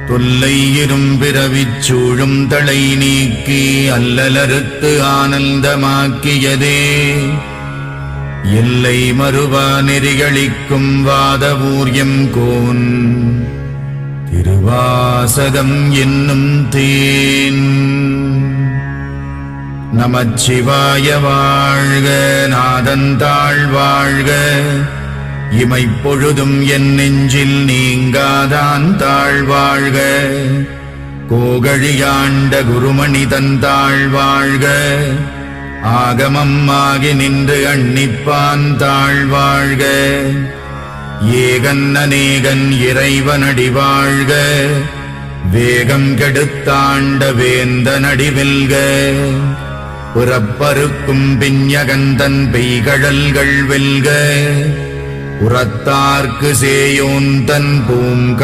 தொல்லை இரும்பிறவிச் சூழும் தளை நீக்கி அல்லலறுத்து ஆனந்தமாக்கியதே எல்லை மறுவா நெறிகளிக்கும் வாதவூர்யம் கோன் திருவாசகம் என்னும் தேன். நமச்சிவாய வாழ்க, நாதந்தாள் வாழ்க, இமைப்பொழுதும் என் நெஞ்சில் நீங்காதான் தாழ்வாழ்க. கோகழியாண்ட குருமணி தந்தாள் வாழ்க, ஆகமம் ஆகி நின்று அன்னிப்பான் தாழ்வாழ்க. ஏகன் அநேகன் இறைவனடி வாழ்க, வேகம் கெடுத்தாண்ட வேந்தனடி வெல்க. புறப்பருக்கும் பிஞகந்தன் பெய்கழல்கள் வெல்க, உரத்தார்க்கு சேயோன் தன் பூங்கள்